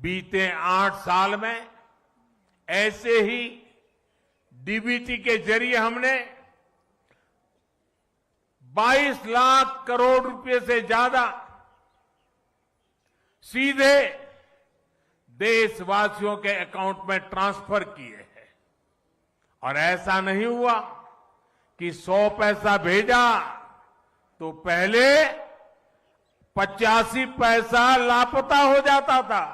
बीते 8 साल में ऐसे ही डीबीटी के जरिए हमने 22 लाख करोड़ रुपए से ज्यादा सीधे देशवासियों के अकाउंट में ट्रांसफर किए हैं। और ऐसा नहीं हुआ कि 100 पैसा भेजा तो पहले 85 पैसा लापता हो जाता था।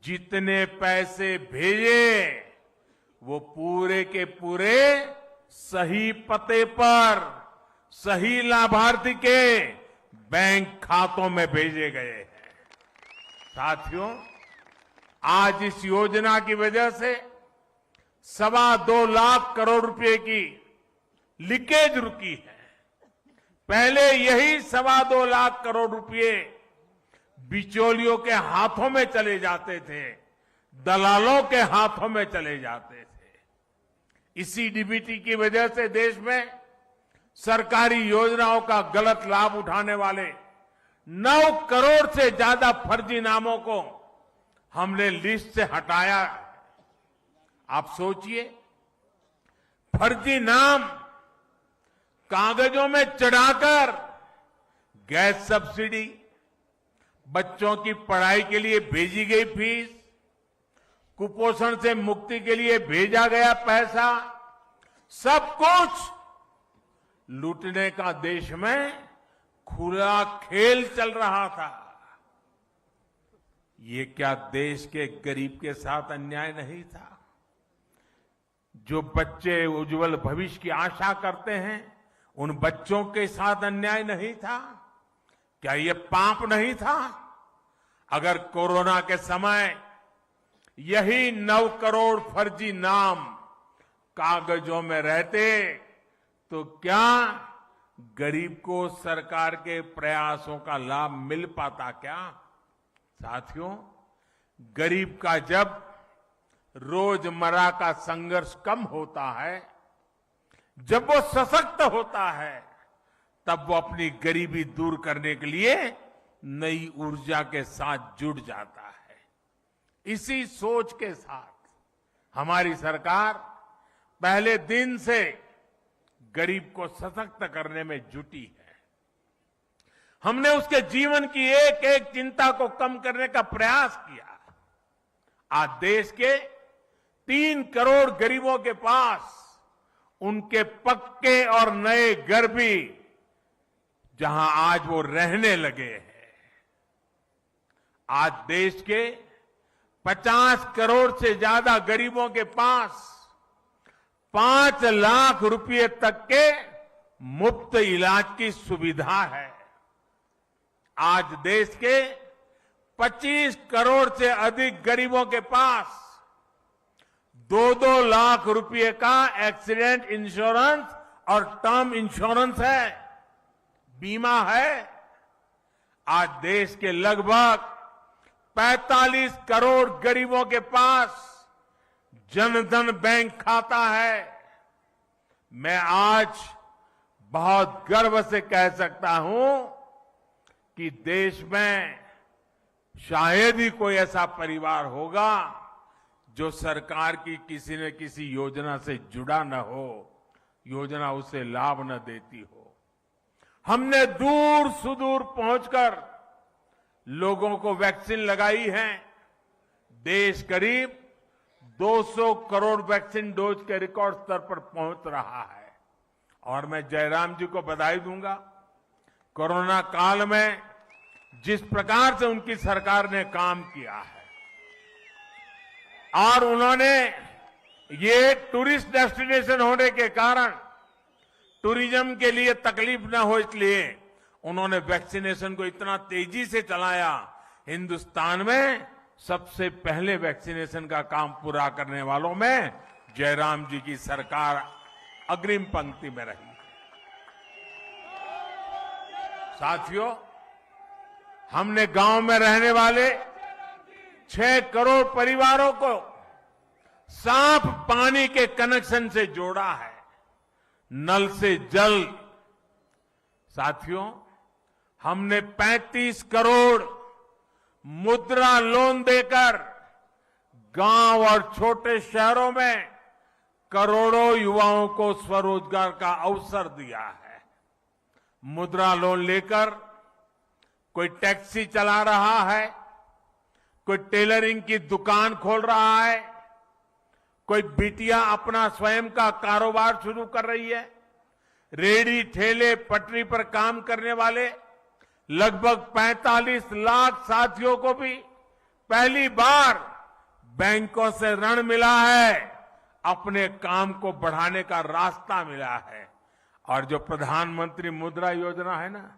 जितने पैसे भेजे वो पूरे के पूरे सही पते पर सही लाभार्थी के बैंक खातों में भेजे गए हैं। साथियों, आज इस योजना की वजह से 2.25 लाख करोड़ रुपए की लीकेज रुकी है। पहले यही 2.25 लाख करोड़ रुपए बिचौलियों के हाथों में चले जाते थे, दलालों के हाथों में चले जाते थे। इसी डीबीटी की वजह से देश में सरकारी योजनाओं का गलत लाभ उठाने वाले 9 करोड़ से ज्यादा फर्जी नामों को हमने लिस्ट से हटाया। आप सोचिए, फर्जी नाम कागजों में चढ़ाकर गैस सब्सिडी, बच्चों की पढ़ाई के लिए भेजी गई फीस, कुपोषण से मुक्ति के लिए भेजा गया पैसा, सब कुछ लूटने का देश में खुला खेल चल रहा था। ये क्या देश के गरीब के साथ अन्याय नहीं था? जो बच्चे उज्जवल भविष्य की आशा करते हैं, उन बच्चों के साथ अन्याय नहीं था? क्या ये पाप नहीं था? अगर कोरोना के समय यही 9 करोड़ फर्जी नाम कागजों में रहते तो क्या गरीब को सरकार के प्रयासों का लाभ मिल पाता क्या? साथियों, गरीब का जब रोजमर्रा का संघर्ष कम होता है, जब वो सशक्त होता है, तब वो अपनी गरीबी दूर करने के लिए नई ऊर्जा के साथ जुड़ जाता है। इसी सोच के साथ हमारी सरकार पहले दिन से गरीब को सशक्त करने में जुटी है। हमने उसके जीवन की एक एक चिंता को कम करने का प्रयास किया। आज देश के 3 करोड़ गरीबों के पास उनके पक्के और नए घर भी जहां आज वो रहने लगे हैं। आज देश के 50 करोड़ से ज्यादा गरीबों के पास 5 लाख रुपए तक के मुफ्त इलाज की सुविधा है। आज देश के 25 करोड़ से अधिक गरीबों के पास 2-2 लाख रुपए का एक्सीडेंट इंश्योरेंस और टर्म इंश्योरेंस है, बीमा है। आज देश के लगभग 45 करोड़ गरीबों के पास जनधन बैंक खाता है। मैं आज बहुत गर्व से कह सकता हूं कि देश में शायद ही कोई ऐसा परिवार होगा जो सरकार की किसी न किसी योजना से जुड़ा न हो, योजना उसे लाभ न देती हो। हमने दूर सुदूर पहुंचकर लोगों को वैक्सीन लगाई है। देश करीब 200 करोड़ वैक्सीन डोज के रिकॉर्ड स्तर पर पहुंच रहा है। और मैं जयराम जी को बधाई दूंगा। कोरोना काल में जिस प्रकार से उनकी सरकार ने काम किया है और उन्होंने ये टूरिस्ट डेस्टिनेशन होने के कारण टूरिज्म के लिए तकलीफ न हो, इसलिए उन्होंने वैक्सीनेशन को इतना तेजी से चलाया। हिंदुस्तान में सबसे पहले वैक्सीनेशन का काम पूरा करने वालों में जयराम जी की सरकार अग्रिम पंक्ति में रही। साथियों, हमने गांव में रहने वाले 6 करोड़ परिवारों को साफ पानी के कनेक्शन से जोड़ा है, नल से जल। साथियों, हमने 35 करोड़ मुद्रा लोन देकर गांव और छोटे शहरों में करोड़ों युवाओं को स्वरोजगार का अवसर दिया है। मुद्रा लोन लेकर कोई टैक्सी चला रहा है, कोई टेलरिंग की दुकान खोल रहा है, कोई बिटिया अपना स्वयं का कारोबार शुरू कर रही है। रेहड़ी ठेले पटरी पर काम करने वाले लगभग 45 लाख साथियों को भी पहली बार बैंकों से ऋण मिला है, अपने काम को बढ़ाने का रास्ता मिला है। और जो प्रधानमंत्री मुद्रा योजना है ना,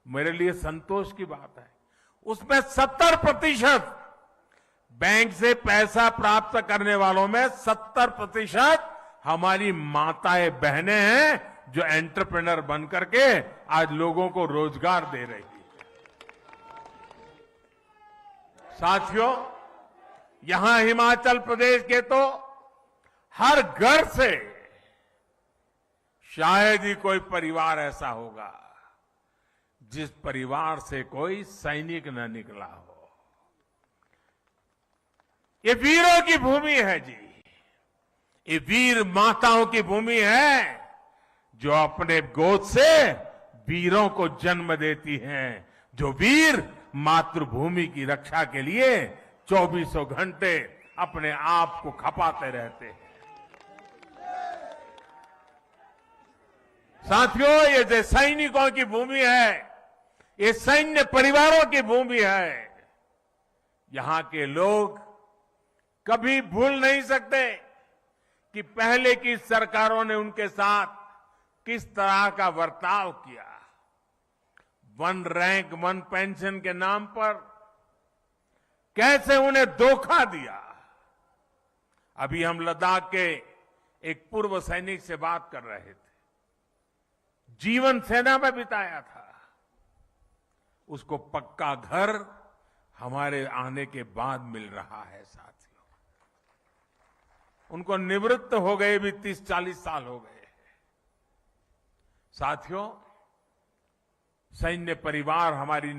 मेरे लिए संतोष की बात है, उसमें 70% बैंक से पैसा प्राप्त करने वालों में 70% हमारी माताएं बहनें हैं, जो एंटरप्रेन्योर बन करके आज लोगों को रोजगार दे रही है। साथियों, यहां हिमाचल प्रदेश के तो हर घर से शायद ही कोई परिवार ऐसा होगा जिस परिवार से कोई सैनिक न निकला हो। ये वीरों की भूमि है जी, ये वीर माताओं की भूमि है जो अपने गोद से वीरों को जन्म देती हैं, जो वीर मातृभूमि की रक्षा के लिए 24 घंटे अपने आप को खपाते रहते हैं। साथियों, ये जो सैनिकों की भूमि है, ये सैन्य परिवारों की भूमि है। यहां के लोग कभी भूल नहीं सकते कि पहले की सरकारों ने उनके साथ किस तरह का बर्ताव किया। 1 रैंक 1 पेंशन के नाम पर कैसे उन्हें धोखा दिया। अभी हम लद्दाख के एक पूर्व सैनिक से बात कर रहे थे, जीवन सेना में बिताया था। उसको पक्का घर हमारे आने के बाद मिल रहा है। साथियों, उनको निवृत्त हो गए भी 30-40 साल हो गए। साथियों, सैन्य परिवार हमारी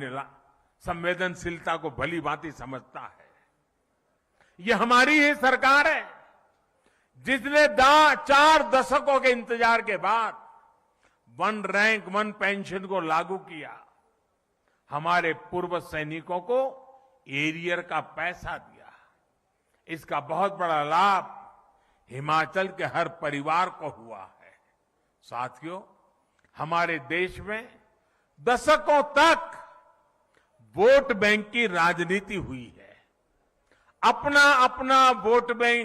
संवेदनशीलता को भली भांति समझता है। ये हमारी ही सरकार है जिसने 4 दशकों के इंतजार के बाद 1 रैंक 1 पेंशन को लागू किया। हमारे पूर्व सैनिकों को एरियर का पैसा दिया। इसका बहुत बड़ा लाभ हिमाचल के हर परिवार को हुआ है। साथियों, हमारे देश में दशकों तक वोट बैंक की राजनीति हुई है। अपना अपना वोट बैंक